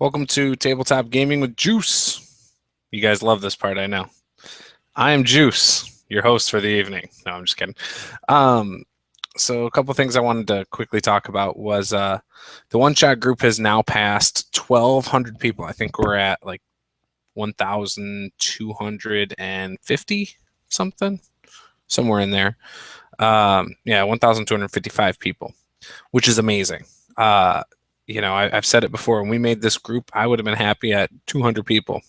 Welcome to Tabletop Gaming with Juice. You guys love this part, I know. I am Juice, your host for the evening. No, I'm just kidding. Um, so a couple things I wanted to quickly talk about was the one-shot group has now passed 1,200 people. I think we're at like 1,250 something, somewhere in there. Yeah, 1,255 people, which is amazing. I've said it before. When we made this group, I would have been happy at 200 people.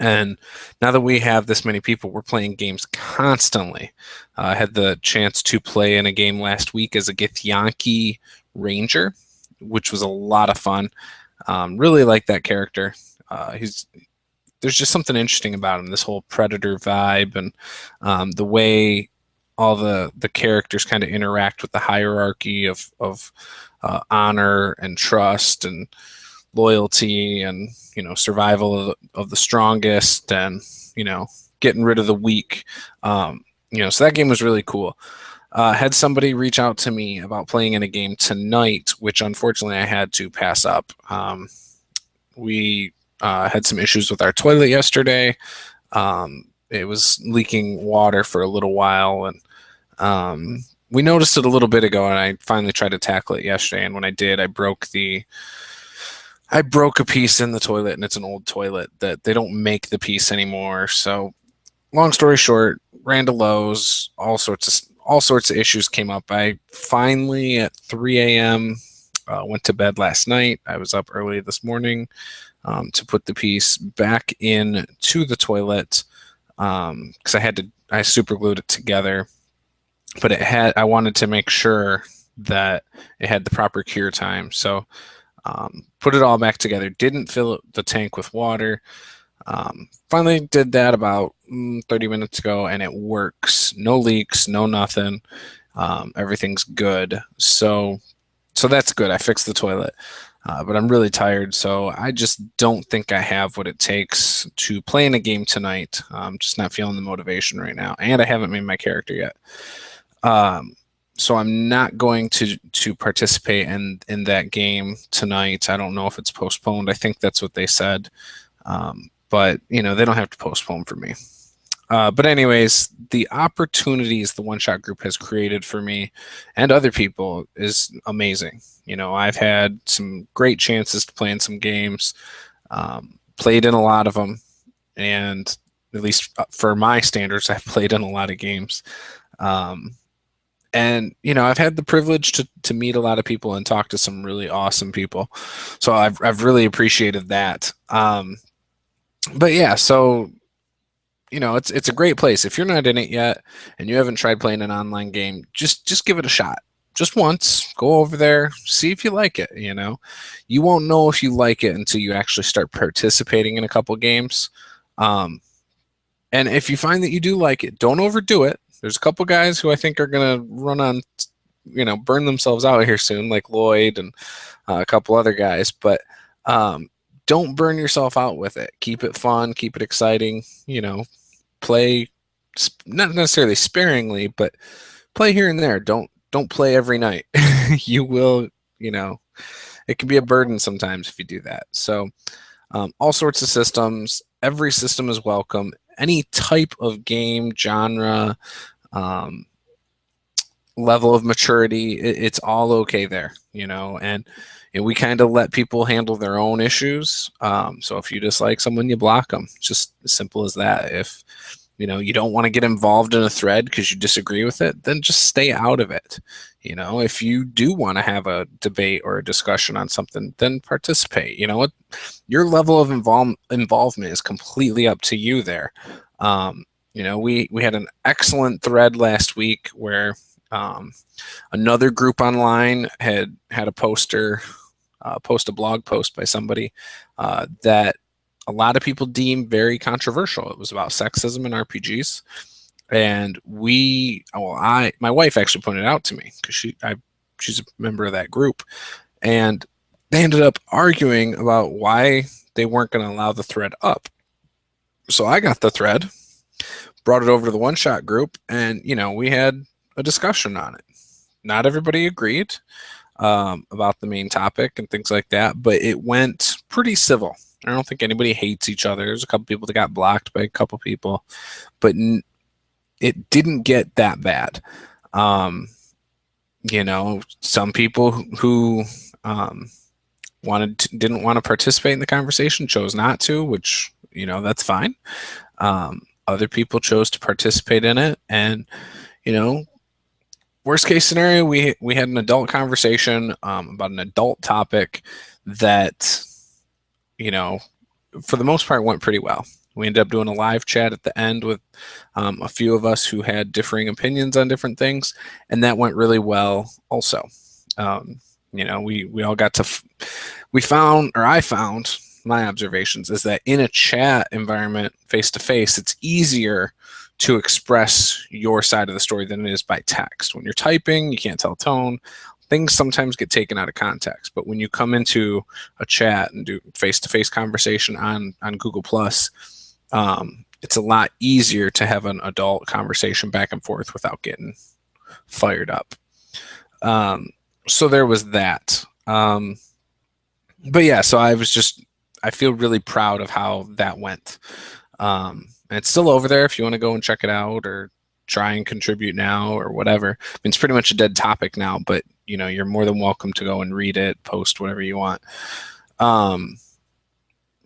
And now that we have this many people, we're playing games constantly. I had the chance to play in a game last week as a Githyanki Ranger, which was a lot of fun. Really like that character. There's just something interesting about him. This whole predator vibe and the way all the characters kind of interact with the hierarchy of honor and trust and loyalty and survival of the strongest and getting rid of the weak. So that game was really cool. Had somebody reach out to me about playing in a game tonight, which unfortunately I had to pass up. We had some issues with our toilet yesterday. It was leaking water for a little while, and we noticed it a little bit ago, and I finally tried to tackle it yesterday. And when I did, I broke a piece in the toilet, and it's an old toilet that they don't make the piece anymore. So, long story short, ran to Lowe's. All sorts of issues came up. I finally at 3 a.m. Went to bed last night. I was up early this morning to put the piece back into the toilet because I super glued it together. But I wanted to make sure that it had the proper cure time. So put it all back together. Didn't fill the tank with water. Finally did that about 30 minutes ago, and it works. No leaks, no nothing. Everything's good. So that's good. I fixed the toilet. But I'm really tired, so I just don't think I have what it takes to play in a game tonight. I'm just not feeling the motivation right now, and I haven't made my character yet. So I'm not going to participate in that game tonight. I don't know if it's postponed. I think that's what they said. But they don't have to postpone for me. But anyways, the opportunities the One Shot Group has created for me and other people is amazing. I've had some great chances to play in some games, played in a lot of them, and at least for my standards, I've played in a lot of games. And I've had the privilege to meet a lot of people and talk to some really awesome people, so I've really appreciated that. But yeah, so it's a great place. If you're not in it yet and you haven't tried playing an online game, just give it a shot. Just once, go over there, see if you like it. You won't know if you like it until you actually start participating in a couple games. And if you find that you do like it, don't overdo it. There's a couple guys who I think are going to run on, burn themselves out here soon, like Lloyd and a couple other guys. But don't burn yourself out with it. Keep it fun. Keep it exciting. Play not necessarily sparingly, but play here and there. Don't play every night. You will, it can be a burden sometimes if you do that. So all sorts of systems. Every system is welcome. Any type of game, genre, level of maturity, it's all okay there, and we kind of let people handle their own issues. So if you dislike someone, you block them. It's just as simple as that. If you don't want to get involved in a thread because you disagree with it, then just stay out of it. If you do want to have a debate or a discussion on something, then participate. What your level of involvement is completely up to you there. We had an excellent thread last week where another group online had a poster, post a blog post by somebody that a lot of people deem very controversial. It was about sexism in RPGs. And my wife actually pointed it out to me because she's a member of that group. And they ended up arguing about why they weren't going to allow the thread up. So I got the thread, brought it over to the One Shot group, and we had a discussion on it. Not everybody agreed. about the main topic and things like that, but it went pretty civil. I don't think anybody hates each other. There's a couple people that got blocked by a couple people, but it didn't get that bad. Um, some people who didn't want to participate in the conversation chose not to, which that's fine. Other people chose to participate in it, and worst case scenario, we had an adult conversation about an adult topic that for the most part went pretty well. We ended up doing a live chat at the end with a few of us who had differing opinions on different things, and that went really well also. We all got to I found my observations is that in a chat environment face to face, it's easier to express your side of the story than it is by text. When you're typing, you can't tell tone. Things sometimes get taken out of context, but when you come into a chat and do face-to-face conversation on Google Plus, it's a lot easier to have an adult conversation back and forth without getting fired up. So there was that. But yeah, so I feel really proud of how that went. And it's still over there if you want to go and check it out or try and contribute now or whatever. I mean, it's pretty much a dead topic now, but you're more than welcome to go and read it, post whatever you want.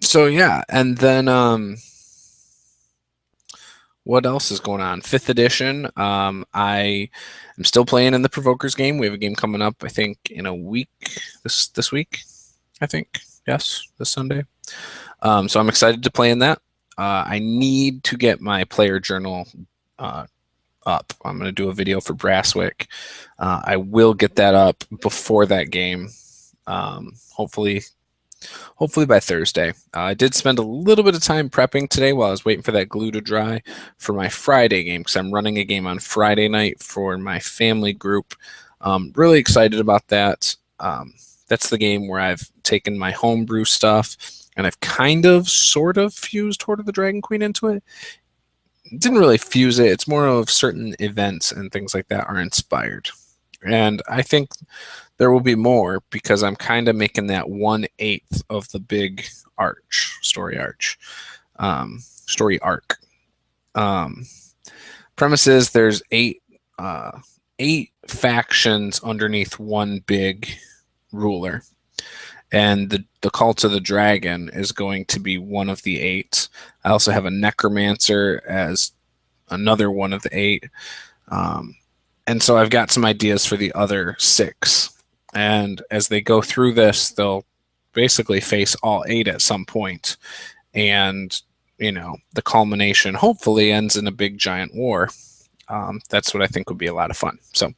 So yeah, and then what else is going on? 5th edition. I am still playing in the Provokers game. We have a game coming up, I think, in a week. This week, I think. Yes, this Sunday. So I'm excited to play in that. I need to get my player journal up. I'm going to do a video for Brasswick. I will get that up before that game. Hopefully by Thursday. I did spend a little bit of time prepping today while I was waiting for that glue to dry for my Friday game, because I'm running a game on Friday night for my family group. Really excited about that. That's the game where I've taken my homebrew stuff and I've sort of fused Horde of the Dragon Queen into it. Didn't really fuse it. It's more of certain events and things like that are inspired. And I think there will be more because I'm kind of making that 1/8 of the big story arc. Premise is there's eight factions underneath one big ruler. And the Cult of the Dragon is going to be one of the 8. I also have a Necromancer as another one of the 8. And so I've got some ideas for the other 6. And as they go through this, they'll basically face all 8 at some point. And, the culmination hopefully ends in a big giant war. That's what I think would be a lot of fun. So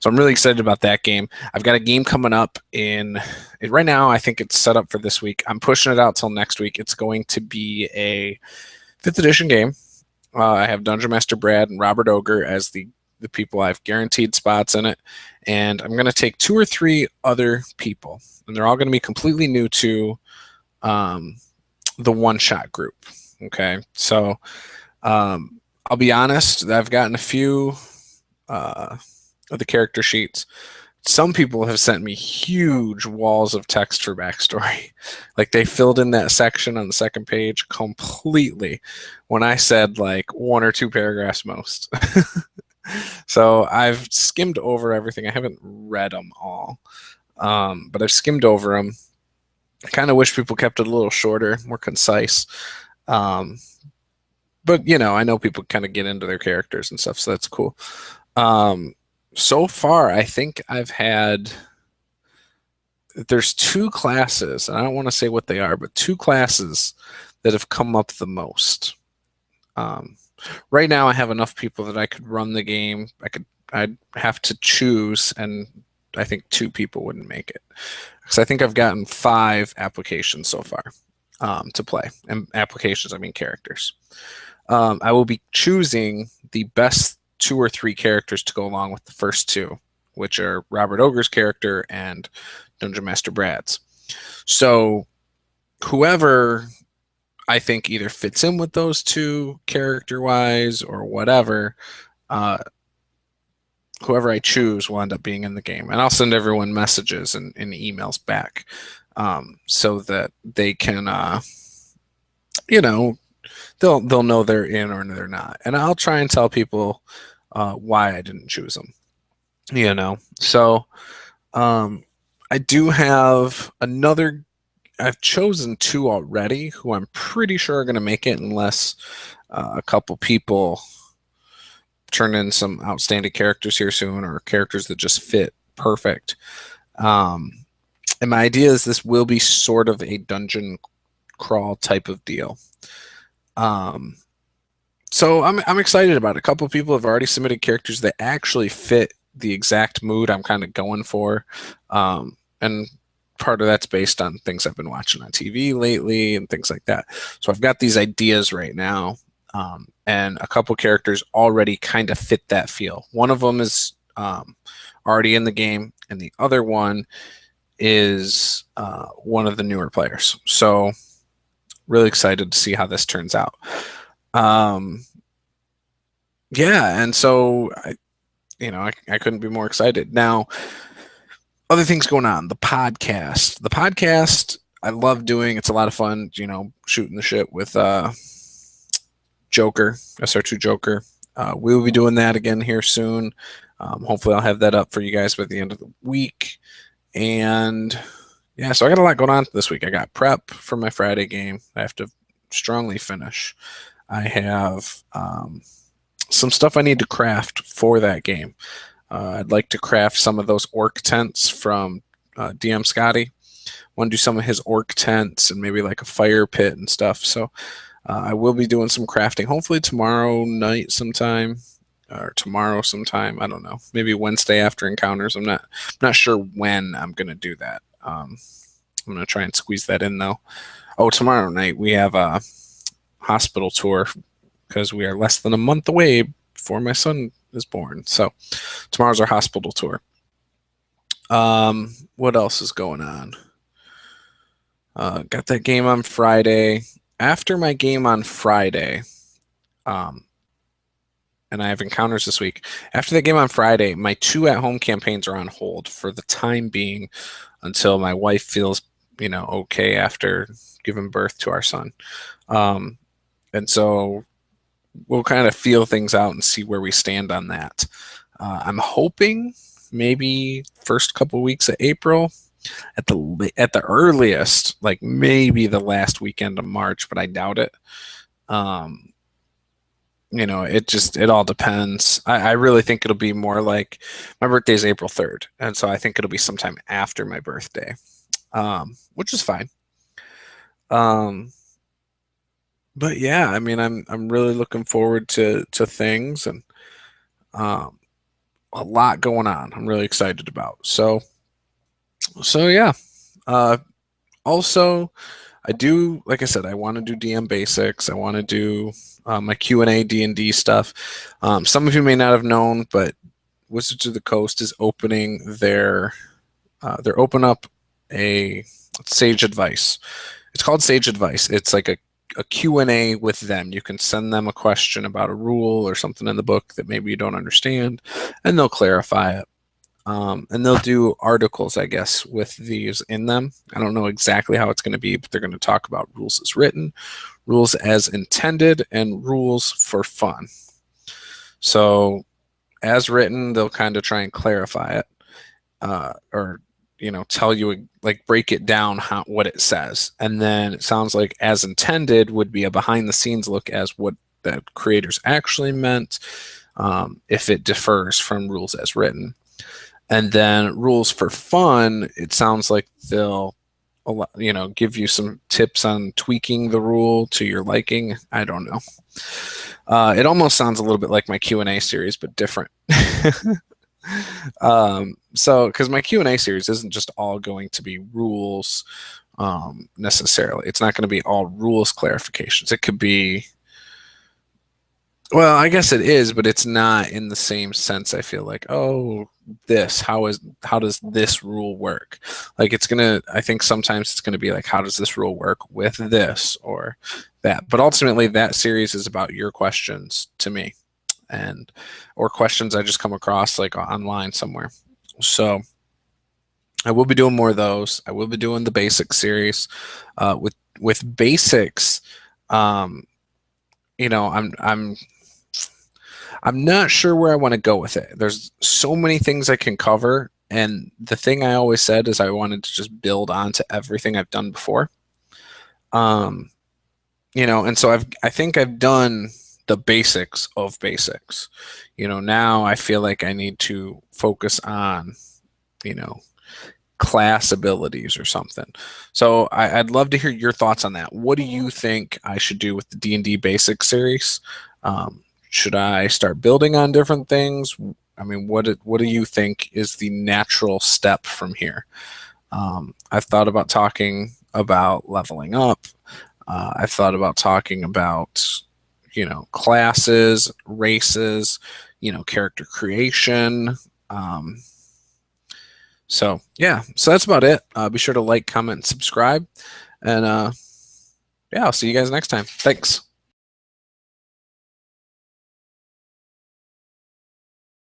I'm really excited about that game. I've got a game coming up right now. I think it's set up for this week. I'm pushing it out till next week. It's going to be a 5th edition game. I have Dungeon Master Brad and Robert Ogre as the people. I've guaranteed spots in it. And I'm going to take 2 or 3 other people. And they're all going to be completely new to the one-shot group. Okay, so I'll be honest, I've gotten a few of the character sheets. Some people have sent me huge walls of text for backstory. Like they filled in that section on the second page completely when I said like 1 or 2 paragraphs most. So I've skimmed over everything. I haven't read them all, but I've skimmed over them. I kind of wish people kept it a little shorter, more concise. But, I know people kind of get into their characters and stuff, so that's cool. So far, I think there's 2 classes, and I don't want to say what they are, but 2 classes that have come up the most. Right now, I have enough people that I could run the game. I'd have to choose, and I think 2 people wouldn't make it. Because I think I've gotten 5 applications so far to play. And applications, I mean characters. I will be choosing the best 2 or 3 characters to go along with the first 2, which are Robert Ogre's character and Dungeon Master Brad's. So whoever I think either fits in with those 2 character-wise or whatever, whoever I choose will end up being in the game, and I'll send everyone messages and emails back, so that they can, you know, they'll know they're in or they're not, and I'll try and tell people why I didn't choose them. So I do have another. I've chosen two already, who I'm pretty sure are going to make it, unless a couple people turn in some outstanding characters here soon, or characters that just fit perfect. And my idea is this will be sort of a dungeon crawl type of deal. So I'm excited about it. A couple of people have already submitted characters that actually fit the exact mood I'm kind of going for, and part of that's based on things I've been watching on TV lately and things like that. So I've got these ideas right now, and a couple characters already kind of fit that feel. One of them is already in the game, and the other one is one of the newer players. So really excited to see how this turns out. Yeah, and so I couldn't be more excited. Now, other things going on. The podcast I love doing. It's a lot of fun, shooting the shit with Joker, SR2 Joker. We will be doing that again here soon. Hopefully I'll have that up for you guys by the end of the week. And yeah, so I got a lot going on this week. I got prep for my Friday game I have to strongly finish. I have some stuff I need to craft for that game. I'd like to craft some of those orc tents from DM Scotty. I want to do some of his orc tents and maybe like a fire pit and stuff. So I will be doing some crafting, hopefully tomorrow night sometime, or tomorrow sometime. I don't know. Maybe Wednesday after encounters. I'm not sure when I'm going to do that. I'm going to try and squeeze that in, though. Oh, tomorrow night we have a hospital tour, because we are less than a month away before my son is born. So tomorrow's our hospital tour. What else is going on? Got that game on Friday. After my game on Friday, and I have encounters this week. After that game on Friday, my 2 at-home campaigns are on hold for the time being, until my wife feels, okay after giving birth to our son. And so we'll kind of feel things out and see where we stand on that. I'm hoping maybe first couple weeks of April, at the earliest, like maybe the last weekend of March, but I doubt it. It all depends. I really think it'll be more like, my birthday is April 3rd, and so I think it'll be sometime after my birthday, which is fine. But yeah, I mean, I'm really looking forward to things, and a lot going on. I'm really excited about. So yeah. Also, I do, like I said, I want to do DM basics. I want to do my Q&A D&D stuff. Some of you may not have known, but Wizards of the Coast is opening they're open up a Sage Advice. It's called Sage Advice. It's like a Q&A with them. You can send them a question about a rule or something in the book that maybe you don't understand, and they'll clarify it. And they'll do articles, I guess, with these in them. I don't know exactly how it's going to be, but they're going to talk about rules as written, rules as intended, and rules for fun. So as written, they'll kind of try and clarify it, or tell you, like, break it down what it says. And then it sounds like as intended would be a behind the scenes look as what the creators actually meant, if it differs from rules as written. And then rules for fun, it sounds like they'll give you some tips on tweaking the rule to your liking. I don't know. It almost sounds a little bit like my Q&A series, but different. So because my Q&A series isn't just all going to be rules, necessarily. It's not going to be all rules clarifications. It could be, well, I guess it is, but it's not in the same sense. I feel like, how does this rule work? Like, I think sometimes it's gonna be like, how does this rule work with this or that? But ultimately, that series is about your questions to me. and or questions I just come across like online somewhere. So I will be doing more of those. I will be doing the basic series. With basics, um, you know, I'm not sure where I want to go with it. There's so many things I can cover, and the thing I always said is I wanted to just build onto everything I've done before. Um, and so I think I've done the basics of basics. Now I feel like I need to focus on, you know, class abilities or something. So I'd love to hear your thoughts on that. What do you think I should do with the D&D basic series? Should I start building on different things? I mean, what do you think is the natural step from here? I've thought about talking about leveling up. I've thought about talking about, classes, races, character creation. So yeah, so that's about it. Be sure to like, comment, and subscribe, and yeah, I'll see you guys next time. Thanks.